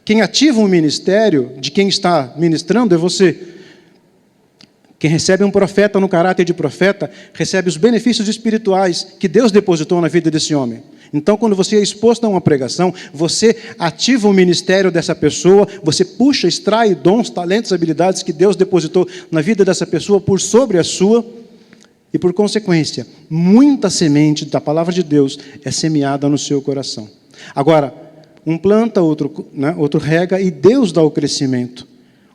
Quem ativa um ministério de quem está ministrando é você. Quem recebe um profeta no caráter de profeta, recebe os benefícios espirituais que Deus depositou na vida desse homem. Então, quando você é exposto a uma pregação, você ativa o ministério dessa pessoa, você puxa, extrai dons, talentos, habilidades que Deus depositou na vida dessa pessoa por sobre a sua, e por consequência, muita semente da palavra de Deus é semeada no seu coração. Agora, um planta, outro rega, e Deus dá o crescimento.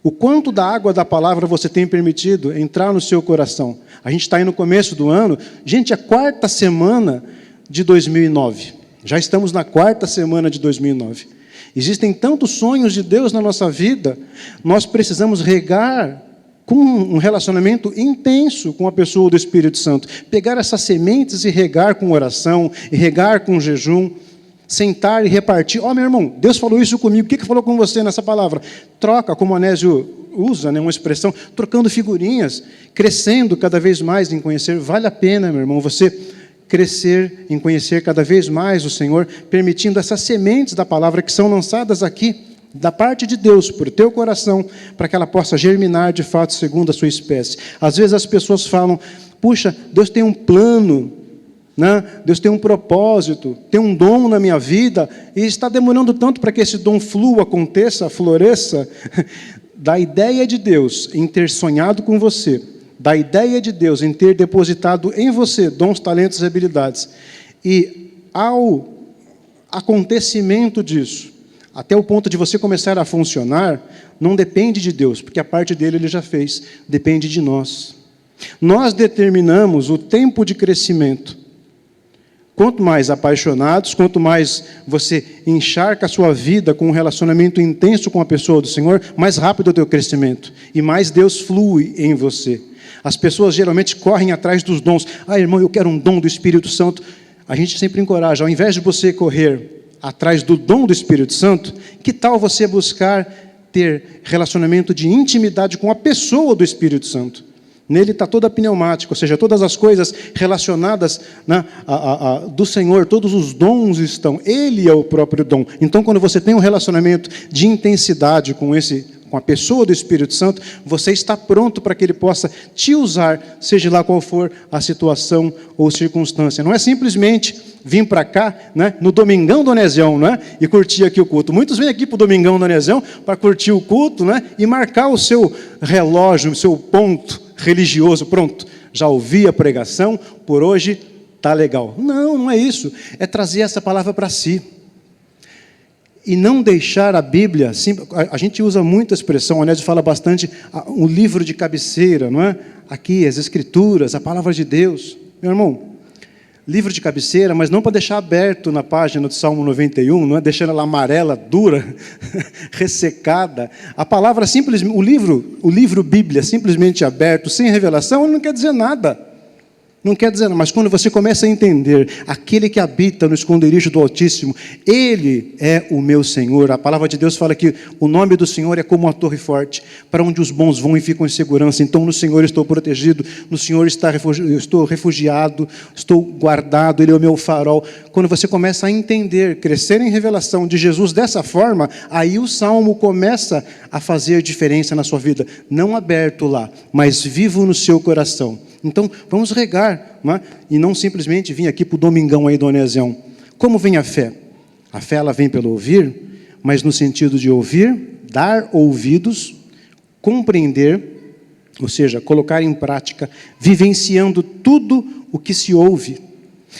O quanto da água da palavra você tem permitido entrar no seu coração? A gente está aí no começo do ano, gente, a 4ª semana de 2009. Já estamos na 4ª semana de 2009. Existem tantos sonhos de Deus na nossa vida, nós precisamos regar com um relacionamento intenso com a pessoa do Espírito Santo. Pegar essas sementes e regar com oração, e regar com jejum, sentar e repartir. Meu irmão, Deus falou isso comigo, o que falou com você nessa palavra? Troca, como o Onésio usa, uma expressão, trocando figurinhas, crescendo cada vez mais em conhecer. Vale a pena, meu irmão, você crescer em conhecer cada vez mais o Senhor, permitindo essas sementes da palavra que são lançadas aqui, da parte de Deus, por teu coração, para que ela possa germinar de fato segundo a sua espécie. Às vezes as pessoas falam, puxa, Deus tem um plano, Deus tem um propósito, tem um dom na minha vida, e está demorando tanto para que esse dom flua, aconteça, floresça. Da ideia de Deus em ter sonhado com você, da ideia de Deus em ter depositado em você dons, talentos e habilidades, e ao acontecimento disso, até o ponto de você começar a funcionar, não depende de Deus, porque a parte dele ele já fez, depende de nós. Nós determinamos o tempo de crescimento. Quanto mais apaixonados, quanto mais você encharca a sua vida com um relacionamento intenso com a pessoa do Senhor, mais rápido é o teu crescimento, e mais Deus flui em você. As pessoas geralmente correm atrás dos dons. Irmão, eu quero um dom do Espírito Santo. A gente sempre encoraja, ao invés de você correr atrás do dom do Espírito Santo, que tal você buscar ter relacionamento de intimidade com a pessoa do Espírito Santo? Nele está toda a pneumática, ou seja, todas as coisas relacionadas do Senhor, todos os dons estão. Ele é o próprio dom. Então, quando você tem um relacionamento de intensidade com a pessoa do Espírito Santo, você está pronto para que ele possa te usar, seja lá qual for a situação ou circunstância. Não é simplesmente vir para cá, no Domingão do Onesião, e curtir aqui o culto. Muitos vêm aqui para o Domingão do Onesião para curtir o culto, e marcar o seu relógio, o seu ponto religioso. Pronto, já ouvi a pregação, por hoje está legal. Não é isso. É trazer essa palavra para si. E não deixar a Bíblia, a gente usa muito a expressão, o Onésio fala bastante, o livro de cabeceira, não é? Aqui, as Escrituras, a palavra de Deus. Meu irmão, livro de cabeceira, mas não para deixar aberto na página do Salmo 91, não é? Deixando ela amarela, dura, ressecada. A palavra simplesmente, o livro Bíblia, simplesmente aberto, sem revelação, não quer dizer nada. Não quer dizer nada, mas quando você começa a entender, aquele que habita no esconderijo do Altíssimo, Ele é o meu Senhor. A palavra de Deus fala que o nome do Senhor é como uma torre forte, para onde os bons vão e ficam em segurança. Então, no Senhor estou protegido, no Senhor eu estou refugiado, estou guardado, Ele é o meu farol. Quando você começa a entender, crescer em revelação de Jesus dessa forma, aí o Salmo começa a fazer diferença na sua vida. Não aberto lá, mas vivo no seu coração. Então, vamos regar, e não simplesmente vir aqui para o Domingão aí do Onesião. Como vem a fé? A fé ela vem pelo ouvir, mas no sentido de ouvir, dar ouvidos, compreender, ou seja, colocar em prática, vivenciando tudo o que se ouve.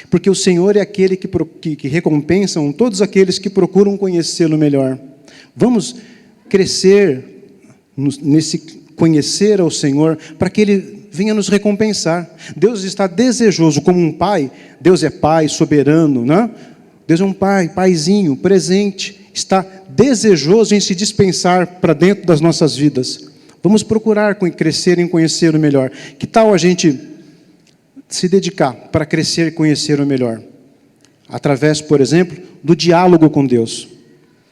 Porque o Senhor é aquele que recompensam todos aqueles que procuram conhecê-lo melhor. Vamos crescer nesse conhecer ao Senhor, para que Ele venha nos recompensar. Deus está desejoso, como um pai. Deus é pai soberano, Deus é um pai, paizinho, presente. Está desejoso em se dispensar para dentro das nossas vidas. Vamos procurar crescer em conhecer o melhor. Que tal a gente se dedicar para crescer e conhecer o melhor? Através, por exemplo, do diálogo com Deus.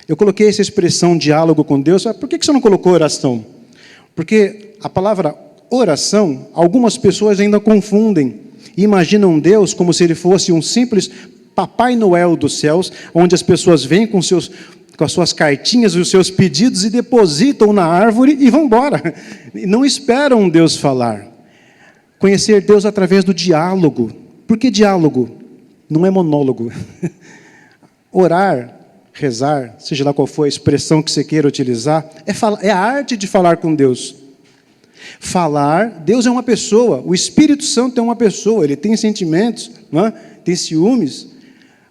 Eu coloquei essa expressão diálogo com Deus. Por que você não colocou oração? Porque a palavra oração, algumas pessoas ainda confundem e imaginam Deus como se Ele fosse um simples Papai Noel dos céus, onde as pessoas vêm com seus com as suas cartinhas e os seus pedidos e depositam na árvore e vão embora. Não esperam Deus falar. Conhecer Deus através do diálogo. Por que diálogo? Não é monólogo. Orar, rezar, seja lá qual for a expressão que você queira utilizar, é a arte de falar com Deus. Falar, Deus é uma pessoa, o Espírito Santo é uma pessoa, ele tem sentimentos, não é? Tem ciúmes.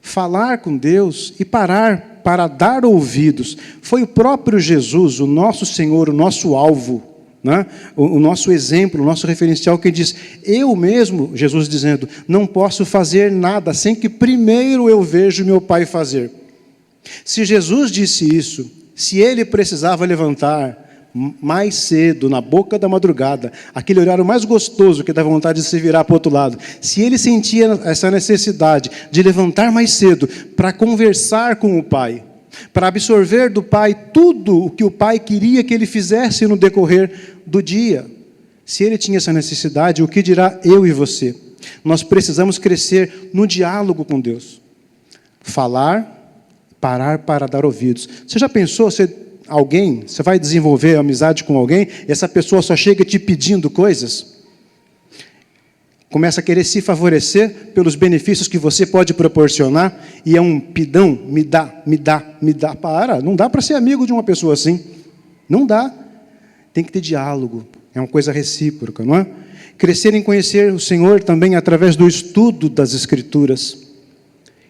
Falar com Deus e parar para dar ouvidos. Foi o próprio Jesus, o nosso Senhor, o nosso alvo, né? O nosso exemplo, o nosso referencial, que diz, eu mesmo, Jesus dizendo, não posso fazer nada sem que primeiro eu veja meu Pai fazer. Se Jesus disse isso, se ele precisava levantar mais cedo, na boca da madrugada, aquele horário mais gostoso que dá vontade de se virar para o outro lado, se ele sentia essa necessidade de levantar mais cedo para conversar com o Pai, para absorver do Pai tudo o que o Pai queria que ele fizesse no decorrer do dia, se ele tinha essa necessidade, o que dirá eu e você? Nós precisamos crescer no diálogo com Deus. Falar, parar para dar ouvidos. Você já pensou, você vai desenvolver amizade com alguém, e essa pessoa só chega te pedindo coisas? Começa a querer se favorecer pelos benefícios que você pode proporcionar, e é um pidão, me dá. Para, não dá para ser amigo de uma pessoa assim. Não dá. Tem que ter diálogo, é uma coisa recíproca, não é? Crescer em conhecer o Senhor também através do estudo das Escrituras.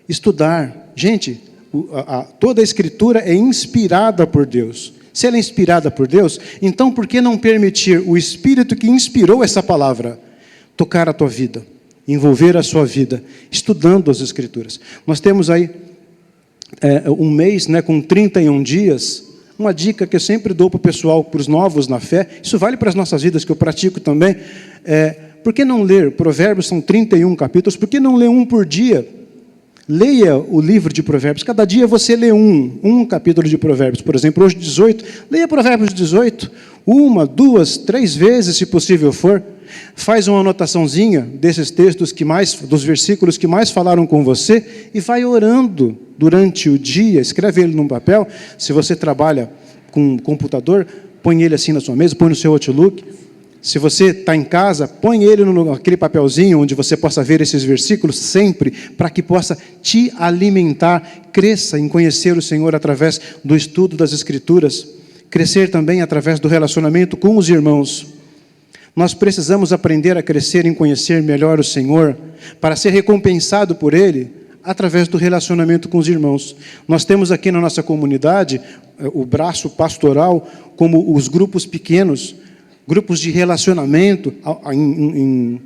Estudar. Gente, toda a Escritura é inspirada por Deus. Se ela é inspirada por Deus, então por que não permitir o Espírito que inspirou essa palavra tocar a tua vida, envolver a sua vida, estudando as Escrituras? Nós temos aí um mês, né, com 31 dias, uma dica que eu sempre dou para o pessoal, para os novos na fé, isso vale para as nossas vidas, que eu pratico também, por que não ler? Provérbios são 31 capítulos, por que não ler um por dia? Leia o livro de Provérbios. Cada dia você lê um capítulo de Provérbios. Por exemplo, hoje 18. Leia Provérbios 18. 1, 2, 3 vezes, se possível for. Faz uma anotaçãozinha desses textos dos versículos que mais falaram com você e vai orando durante o dia. Escreve ele num papel. Se você trabalha com computador, põe ele assim na sua mesa, põe no seu Outlook. Se você está em casa, põe ele naquele papelzinho onde você possa ver esses versículos sempre, para que possa te alimentar, cresça em conhecer o Senhor através do estudo das Escrituras, crescer também através do relacionamento com os irmãos. Nós precisamos aprender a crescer em conhecer melhor o Senhor, para ser recompensado por Ele, através do relacionamento com os irmãos. Nós temos aqui na nossa comunidade, o braço pastoral, como os grupos pequenos, grupos de relacionamento. Em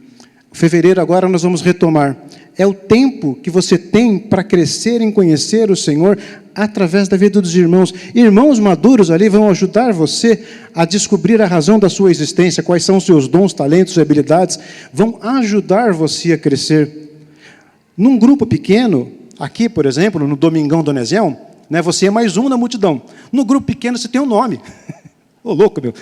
fevereiro agora nós vamos retomar. É o tempo que você tem para crescer em conhecer o Senhor através da vida dos irmãos. Irmãos maduros ali vão ajudar você a descobrir a razão da sua existência, quais são os seus dons, talentos e habilidades, vão ajudar você a crescer. Num grupo pequeno, aqui, por exemplo, no Domingão do Onesiel, né, você é mais um na multidão. No grupo pequeno você tem um nome. Ô, louco, meu.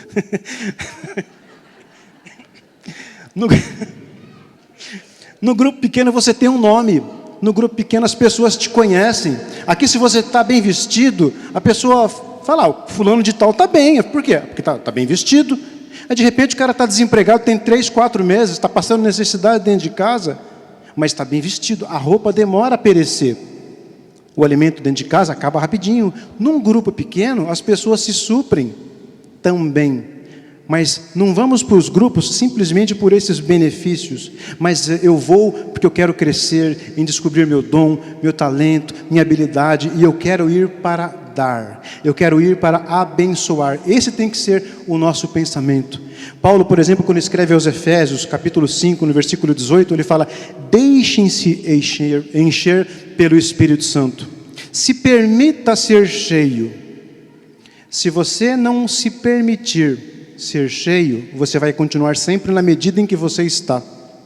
No grupo pequeno você tem um nome. No grupo pequeno as pessoas te conhecem. Aqui, se você está bem vestido, a pessoa fala, fulano de tal está bem. Por quê? Porque está bem vestido. Aí, de repente, o cara está desempregado, tem 3, 4 meses, está passando necessidade dentro de casa, mas está bem vestido. A roupa demora a perecer. O alimento dentro de casa acaba rapidinho. Num grupo pequeno, as pessoas se suprem também, mas não vamos para os grupos simplesmente por esses benefícios, mas eu vou porque eu quero crescer em descobrir meu dom, meu talento, minha habilidade, e eu quero ir para dar, eu quero ir para abençoar. Esse tem que ser o nosso pensamento. Paulo, por exemplo, quando escreve aos Efésios, capítulo 5, no versículo 18, ele fala, deixem-se encher pelo Espírito Santo, se permita ser cheio. Se você não se permitir ser cheio, você vai continuar sempre na medida em que você está.